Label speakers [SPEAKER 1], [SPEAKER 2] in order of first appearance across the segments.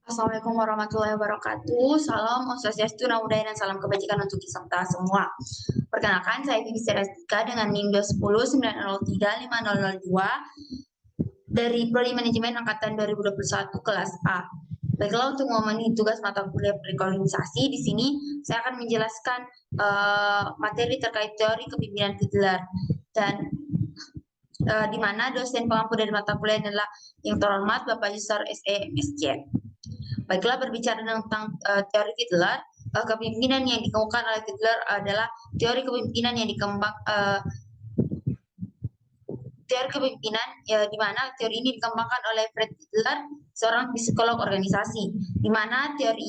[SPEAKER 1] Assalamualaikum warahmatullahi wabarakatuh. Salam Om Swastiastu, Namo Buddhaya, dan salam kebajikan untuk kita semua. Perkenalkan, saya Vivi Serestika dengan NIM 210903502 dari Prodi Manajemen Angkatan 2021 kelas A. Baiklah, untuk memenuhi tugas mata kuliah perorganisasi, di sini saya akan menjelaskan materi terkait teori kepemimpinan Fiedler dan di mana dosen pengampu dari mata kuliah adalah yang terhormat Bapak Yusar SE MSc. Baiklah, berbicara tentang teori Fiedler, kepemimpinan yang dikemukakan oleh Fiedler adalah teori kepemimpinan yang teori kepemimpinan di mana teori ini dikembangkan oleh Fred Fiedler, seorang psikolog organisasi, di mana teori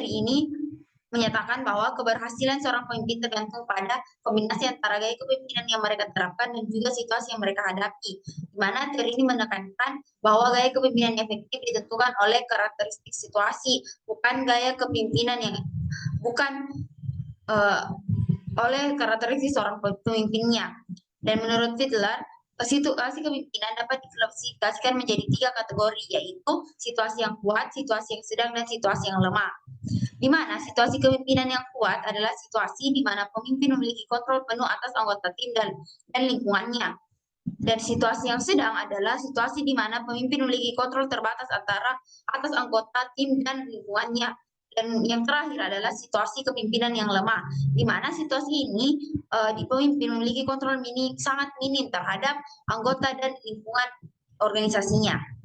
[SPEAKER 1] ini menyatakan bahwa keberhasilan seorang pemimpin tergantung pada kombinasi antara gaya kepemimpinan yang mereka terapkan dan juga situasi yang mereka hadapi. Di mana teori ini menekankan bahwa gaya kepemimpinan yang efektif ditentukan oleh karakteristik situasi, bukan gaya kepemimpinan yang oleh karakteristik seorang pemimpinnya. Dan menurut Fiedler, situasi kepemimpinan dapat diklasifikasikan menjadi 3 kategori, yaitu situasi yang kuat, situasi yang sedang, dan situasi yang lemah. Di mana situasi kepemimpinan yang kuat adalah situasi di mana pemimpin memiliki kontrol penuh atas anggota tim dan lingkungannya. Dan situasi yang sedang adalah situasi di mana pemimpin memiliki kontrol terbatas atas anggota tim dan lingkungannya. Dan yang terakhir adalah situasi kepemimpinan yang lemah, di mana situasi ini di pemimpin memiliki kontrol sangat minim terhadap anggota dan lingkungan organisasinya.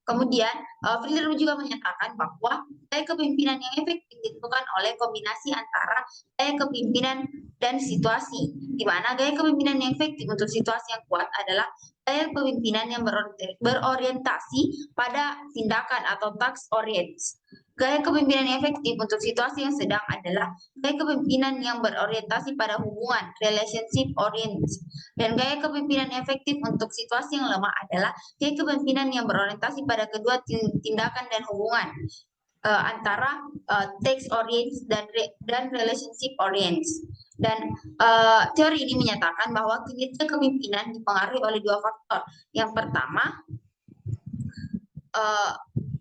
[SPEAKER 1] Kemudian, Fiedler juga menyatakan bahwa gaya kepemimpinan yang efektif ditentukan oleh kombinasi antara gaya kepemimpinan dan situasi, di mana gaya kepemimpinan yang efektif untuk situasi yang kuat adalah gaya kepemimpinan yang berorientasi pada tindakan atau task oriented. Gaya kepemimpinan yang efektif untuk situasi yang sedang adalah gaya kepemimpinan yang berorientasi pada hubungan, relationship oriented. Dan gaya kepemimpinan efektif untuk situasi yang lemah adalah gaya kepemimpinan yang berorientasi pada kedua tindakan dan hubungan antara text oriented dan relationship oriented. Dan teori ini menyatakan bahwa kinerja kepemimpinan dipengaruhi oleh 2 faktor. Yang pertama,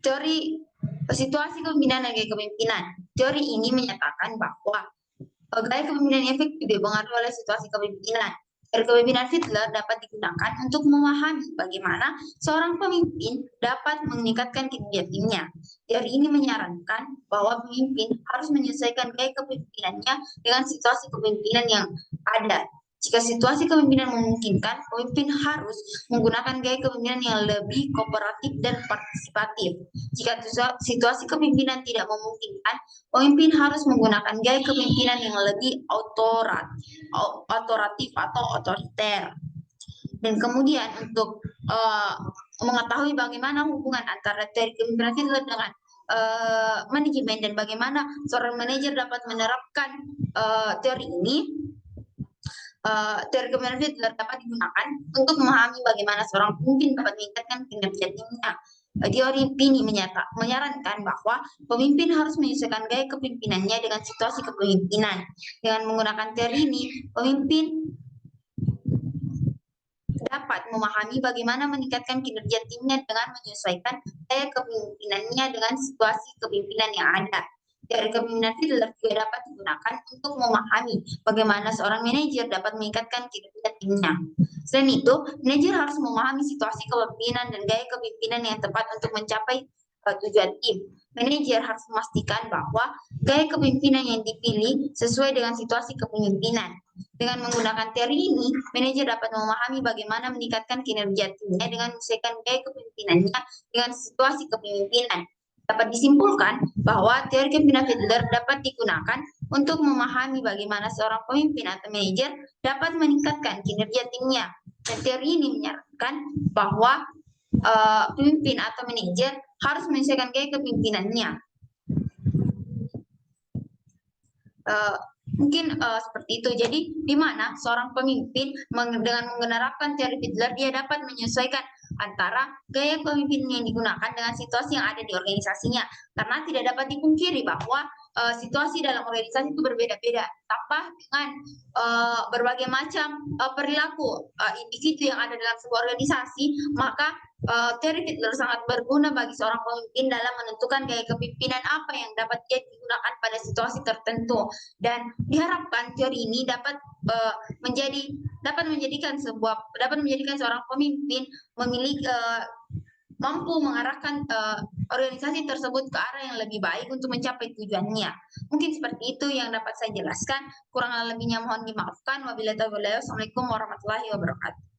[SPEAKER 1] teori situasi kepemimpinan dan gaya kepemimpinan. Teori ini menyatakan bahwa gaya kepemimpinan efektif dipengaruhi oleh situasi kepemimpinan. Teori kepemimpinan Fiedler dapat digunakan untuk memahami bagaimana seorang pemimpin dapat meningkatkan kinerja timnya. Teori ini menyarankan bahwa pemimpin harus menyesuaikan gaya kepemimpinannya dengan situasi kepemimpinan yang ada. Jika situasi kepemimpinan memungkinkan, pemimpin harus menggunakan gaya kepemimpinan yang lebih kooperatif dan partisipatif. Jika situasi kepemimpinan tidak memungkinkan, pemimpin harus menggunakan gaya kepemimpinan yang lebih otoratif atau otoriter. Dan kemudian untuk mengetahui bagaimana hubungan antara teori kepemimpinan Fiedler dengan manajemen dan bagaimana seorang manajer dapat menerapkan teori ini, teori kepemimpinan Fiedler dapat digunakan untuk memahami bagaimana seorang pemimpin dapat meningkatkan kinerja timnya. Teori ini menyarankan bahwa pemimpin harus menyesuaikan gaya kepemimpinannya dengan situasi kepemimpinan. Dengan menggunakan teori ini, pemimpin dapat memahami bagaimana meningkatkan kinerja timnya dengan menyesuaikan gaya kepemimpinannya dengan situasi kepemimpinan yang ada. Teori kepemimpinan Fiedler juga dapat digunakan untuk memahami bagaimana seorang manajer dapat meningkatkan kinerja timnya. Selain itu, manajer harus memahami situasi kepemimpinan dan gaya kepemimpinan yang tepat untuk mencapai tujuan tim. Manajer harus memastikan bahwa gaya kepemimpinan yang dipilih sesuai dengan situasi kepemimpinan. Dengan menggunakan teori ini, manajer dapat memahami bagaimana meningkatkan kinerja timnya dengan menyesuaikan gaya kepemimpinannya dengan situasi kepemimpinan. Dapat disimpulkan bahwa teori kepemimpinan Fiedler dapat digunakan untuk memahami bagaimana seorang pemimpin atau manajer dapat meningkatkan kinerja timnya. Dan teori ini menyarankan bahwa pemimpin atau manajer harus menyesuaikan gaya kepemimpinannya. Mungkin seperti itu. Jadi, di mana seorang pemimpin dengan menerapkan teori Fiedler, dia dapat menyesuaikan antara gaya pemimpin yang digunakan dengan situasi yang ada di organisasinya. Karena tidak dapat dipungkiri bahwa situasi dalam organisasi itu berbeda-beda. Tambah dengan berbagai macam perilaku individu yang ada dalam sebuah organisasi, maka teori Hitler sangat berguna bagi seorang pemimpin dalam menentukan gaya kepemimpinan apa yang dapat dia digunakan pada situasi tertentu. Dan diharapkan teori ini dapat menjadikan seorang pemimpin memiliki mampu mengarahkan organisasi tersebut ke arah yang lebih baik untuk mencapai tujuannya. Mungkin seperti itu yang dapat saya jelaskan. Kurang lebihnya mohon dimaafkan. Wabillahi taufiq wal hidayah. Wassalamualaikum warahmatullahi wabarakatuh.